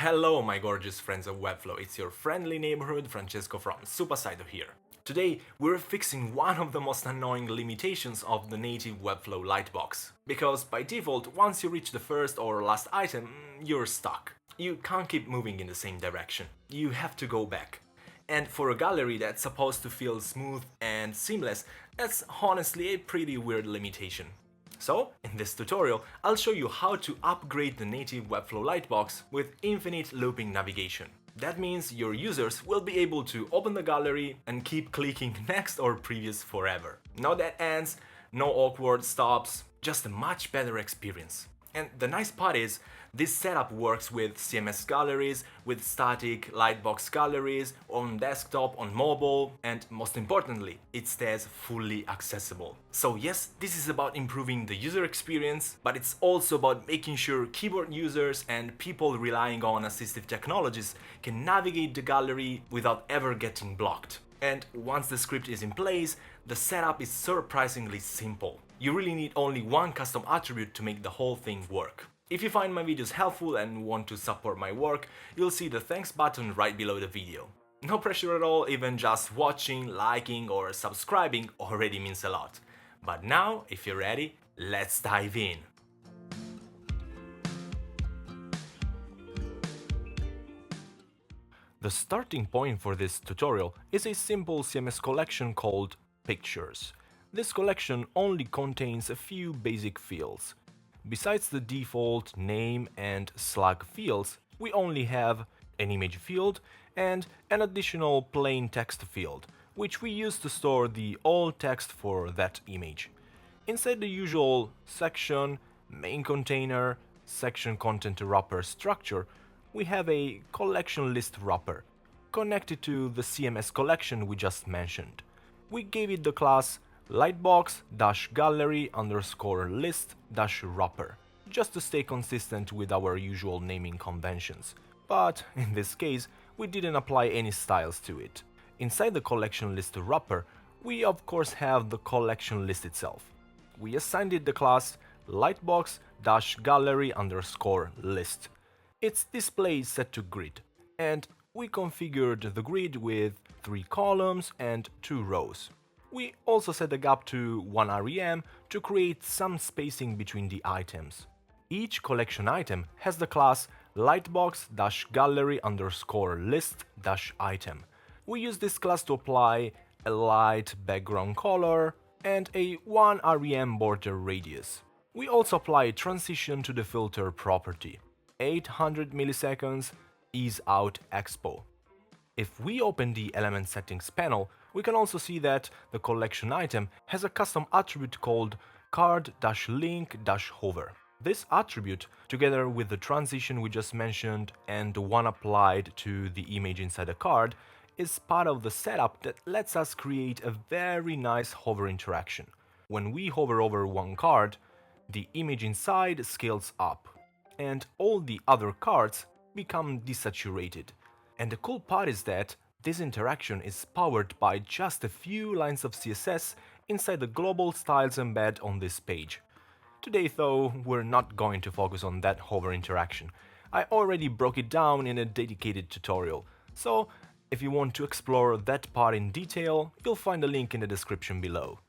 Hello my gorgeous friends of Webflow, it's your friendly neighborhood Francesco from Supersido here. Today we're fixing one of the most annoying limitations of the native Webflow Lightbox. Because by default, once you reach the first or last item, you're stuck. You can't keep moving in the same direction. You have to go back. And for a gallery that's supposed to feel smooth and seamless, that's honestly a pretty weird limitation. So, in this tutorial, I'll show you how to upgrade the native Webflow Lightbox with infinite looping navigation. That means your users will be able to open the gallery and keep clicking next or previous forever. No dead ends, no awkward stops, just a much better experience. And the nice part is, this setup works with CMS galleries, with static Lightbox galleries, on desktop, on mobile, and most importantly, it stays fully accessible. So yes, this is about improving the user experience, but it's also about making sure keyboard users and people relying on assistive technologies can navigate the gallery without ever getting blocked. And once the script is in place, the setup is surprisingly simple. You really need only one custom attribute to make the whole thing work. If you find my videos helpful and want to support my work, you'll see the thanks button right below the video. No pressure at all, even just watching, liking or subscribing already means a lot. But now, if you're ready, let's dive in. The starting point for this tutorial is a simple CMS collection called Pictures. This collection only contains a few basic fields. Besides the default name and slug fields, we only have an image field and an additional plain text field, which we use to store the alt text for that image. Inside the usual section, main container, section content wrapper structure, we have a collection list wrapper, connected to the CMS collection we just mentioned. We gave it the class lightbox-gallery_list-wrapper, just to stay consistent with our usual naming conventions. But in this case, we didn't apply any styles to it. Inside the collection list wrapper, we of course have the collection list itself. We assigned it the class lightbox-gallery_list. Its display is set to grid, and we configured the grid with 3 columns and 2 rows. We also set the gap to 1 rem to create some spacing between the items. Each collection item has the class lightbox-gallery_list-item. We use this class to apply a light background color and a 1 rem border radius. We also apply a transition to the filter property, 800 milliseconds ease out expo. If we open the element settings panel, we can also see that the collection item has a custom attribute called card-link-hover. This attribute, together with the transition we just mentioned and the one applied to the image inside the card, is part of the setup that lets us create a very nice hover interaction. When we hover over one card, the image inside scales up, and all the other cards become desaturated. And the cool part is that this interaction is powered by just a few lines of CSS inside the global styles embed on this page. Today though, we're not going to focus on that hover interaction. I already broke it down in a dedicated tutorial, so if you want to explore that part in detail, you'll find a link in the description below.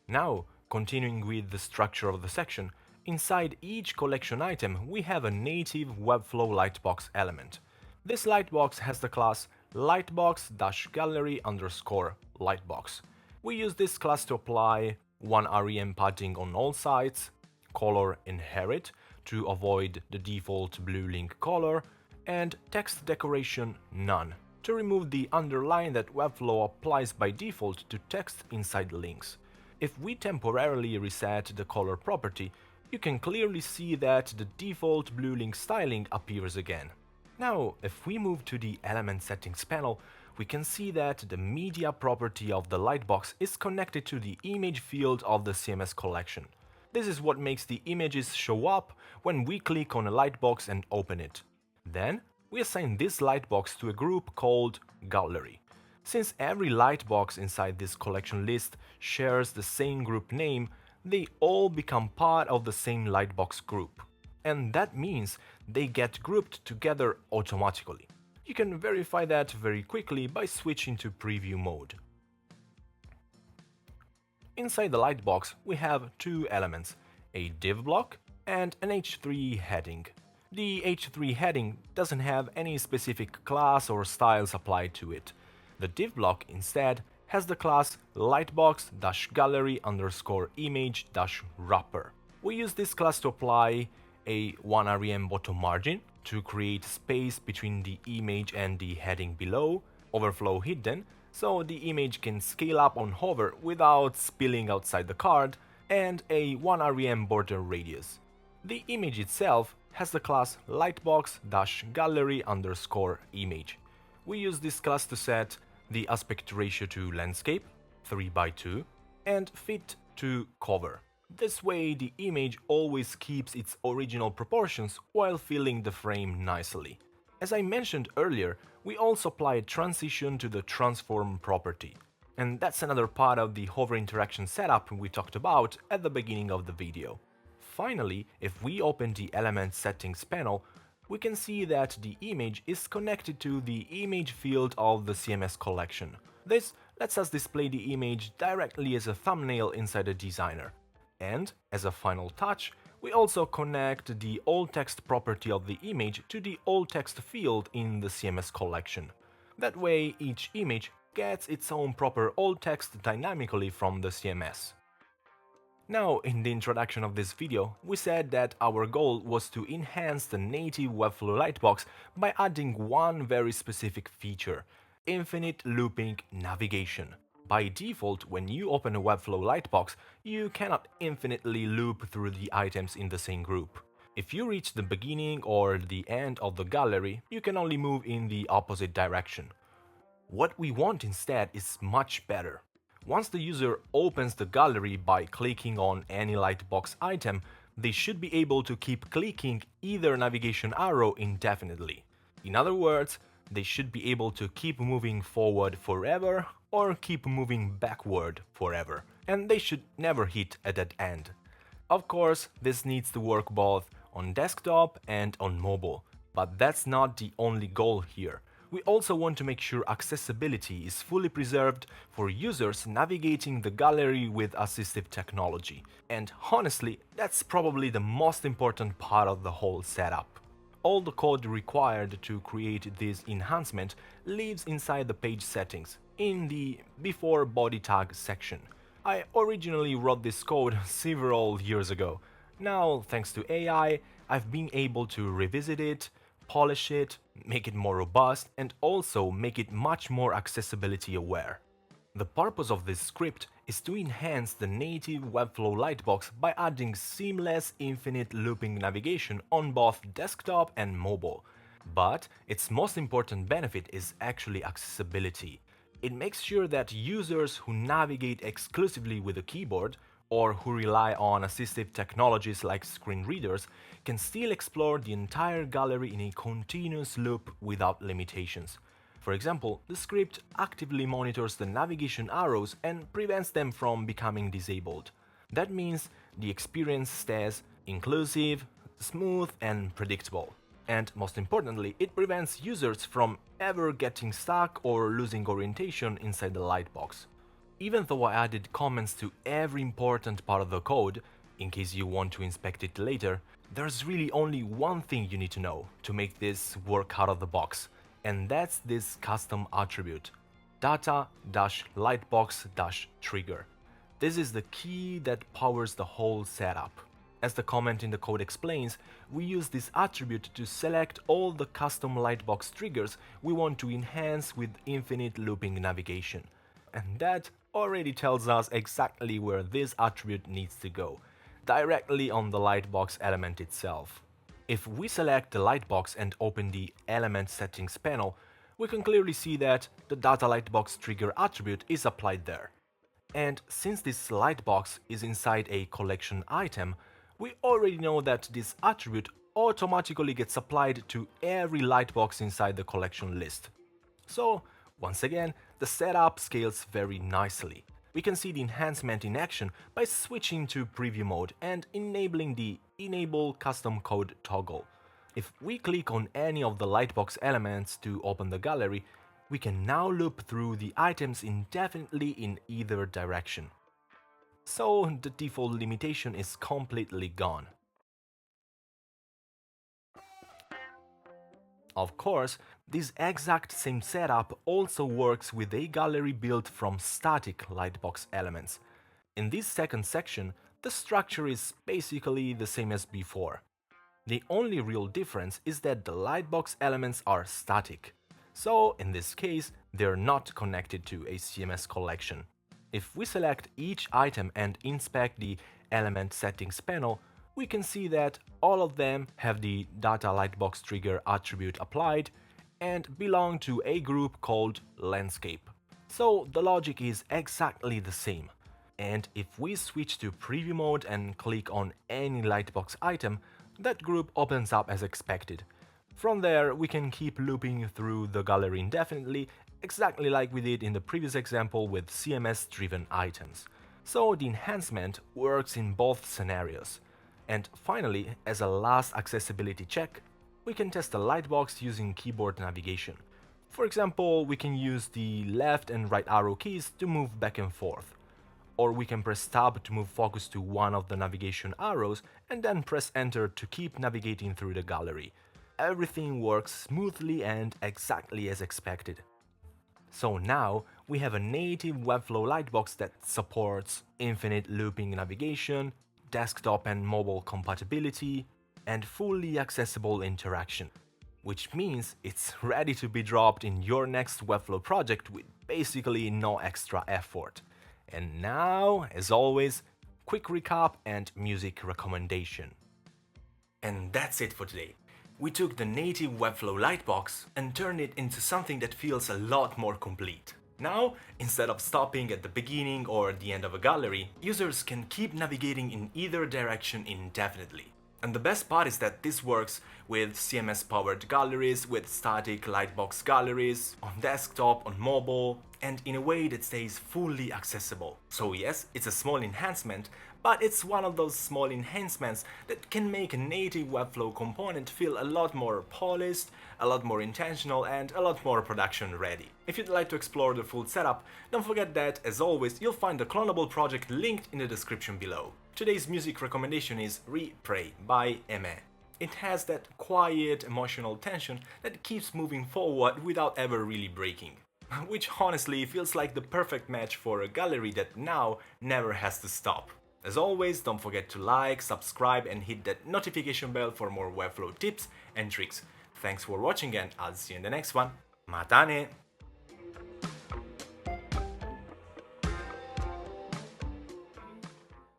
Now, continuing with the structure of the section, inside each collection item we have a native Webflow Lightbox element. This lightbox has the class lightbox-gallery_lightbox. We use this class to apply 1 rem padding on all sides, color inherit to avoid the default blue link color, and text decoration none to remove the underline that Webflow applies by default to text inside links. If we temporarily reset the color property, you can clearly see that the default blue link styling appears again. Now, if we move to the element settings panel, we can see that the media property of the lightbox is connected to the image field of the CMS collection. This is what makes the images show up when we click on a lightbox and open it. Then, we assign this lightbox to a group called Gallery. Since every lightbox inside this collection list shares the same group name, they all become part of the same lightbox group. And that means they get grouped together automatically. You can verify that very quickly by switching to preview mode. Inside the lightbox, we have two elements, a div block and an h3 heading. The h3 heading doesn't have any specific class or styles applied to it. The div block instead has the class lightbox-gallery_image-wrapper. We use this class to apply a 1rem bottom margin to create space between the image and the heading below, overflow hidden, so the image can scale up on hover without spilling outside the card, and a 1rem border radius. The image itself has the class lightbox-gallery_image. We use this class to set the aspect ratio to landscape, 3:2, and fit to cover. This way the image always keeps its original proportions while filling the frame nicely. As I mentioned earlier, we also apply a transition to the transform property. And that's another part of the hover interaction setup we talked about at the beginning of the video. Finally, if we open the element settings panel, we can see that the image is connected to the image field of the CMS collection. This lets us display the image directly as a thumbnail inside the designer. And, as a final touch, we also connect the alt text property of the image to the alt text field in the CMS collection. That way, each image gets its own proper alt text dynamically from the CMS. Now, in the introduction of this video, we said that our goal was to enhance the native Webflow Lightbox by adding one very specific feature: infinite looping navigation. By default, when you open a Webflow Lightbox, you cannot infinitely loop through the items in the same group. If you reach the beginning or the end of the gallery, you can only move in the opposite direction. What we want instead is much better. Once the user opens the gallery by clicking on any Lightbox item, they should be able to keep clicking either navigation arrow indefinitely. In other words, they should be able to keep moving forward forever or keep moving backward forever, and they should never hit a dead end. Of course, this needs to work both on desktop and on mobile, but that's not the only goal here. We also want to make sure accessibility is fully preserved for users navigating the gallery with assistive technology. And honestly, that's probably the most important part of the whole setup. All the code required to create this enhancement lives inside the page settings, in the before body tag section. I originally wrote this code several years ago. Now, thanks to AI, I've been able to revisit it, polish it, make it more robust, and also make it much more accessibility aware. The purpose of this script is to enhance the native Webflow Lightbox by adding seamless infinite looping navigation on both desktop and mobile. But its most important benefit is actually accessibility. It makes sure that users who navigate exclusively with a keyboard or who rely on assistive technologies like screen readers can still explore the entire gallery in a continuous loop without limitations. For example, the script actively monitors the navigation arrows and prevents them from becoming disabled. That means the experience stays inclusive, smooth, and predictable. And most importantly, it prevents users from ever getting stuck or losing orientation inside the lightbox. Even though I added comments to every important part of the code, in case you want to inspect it later, there's really only one thing you need to know to make this work out of the box, and that's this custom attribute, data-lightbox-trigger. This is the key that powers the whole setup. As the comment in the code explains, we use this attribute to select all the custom lightbox triggers we want to enhance with infinite looping navigation. And that already tells us exactly where this attribute needs to go, directly on the lightbox element itself. If we select the lightbox and open the element settings panel, we can clearly see that the data lightbox trigger attribute is applied there. And since this lightbox is inside a collection item, we already know that this attribute automatically gets applied to every lightbox inside the collection list. So, once again, the setup scales very nicely. We can see the enhancement in action by switching to preview mode and enabling the Enable Custom Code toggle. If we click on any of the Lightbox elements to open the gallery, we can now loop through the items indefinitely in either direction. So the default limitation is completely gone. Of course, this exact same setup also works with a gallery built from static Lightbox elements. In this second section, the structure is basically the same as before. The only real difference is that the Lightbox elements are static. So in this case, they're not connected to a CMS collection. If we select each item and inspect the element settings panel, we can see that all of them have the data Lightbox trigger attribute applied and belong to a group called landscape. So the logic is exactly the same. And if we switch to preview mode and click on any Lightbox item, that group opens up as expected. From there, we can keep looping through the gallery indefinitely, exactly like we did in the previous example with CMS-driven items. So the enhancement works in both scenarios. And finally, as a last accessibility check, we can test the Lightbox using keyboard navigation. For example, we can use the left and right arrow keys to move back and forth. Or we can press tab to move focus to one of the navigation arrows and then press enter to keep navigating through the gallery. Everything works smoothly and exactly as expected. So now we have a native Webflow Lightbox that supports infinite looping navigation, desktop and mobile compatibility, and fully accessible interaction, which means it's ready to be dropped in your next Webflow project with basically no extra effort. And now, as always, quick recap and music recommendation. And that's it for today. We took the native Webflow Lightbox and turned it into something that feels a lot more complete. Now, instead of stopping at the beginning or the end of a gallery, users can keep navigating in either direction indefinitely. And the best part is that this works with CMS-powered galleries, with static Lightbox galleries, on desktop, on mobile, and in a way that stays fully accessible. So yes, it's a small enhancement, but it's one of those small enhancements that can make a native Webflow component feel a lot more polished, a lot more intentional, and a lot more production ready. If you'd like to explore the full setup, don't forget that, as always, you'll find the clonable project linked in the description below. Today's music recommendation is Re-Pray by Aimé. It has that quiet, emotional tension that keeps moving forward without ever really breaking. Which honestly feels like the perfect match for a gallery that now never has to stop. As always, don't forget to like, subscribe and hit that notification bell for more Webflow tips and tricks. Thanks for watching and I'll see you in the next one. Matane!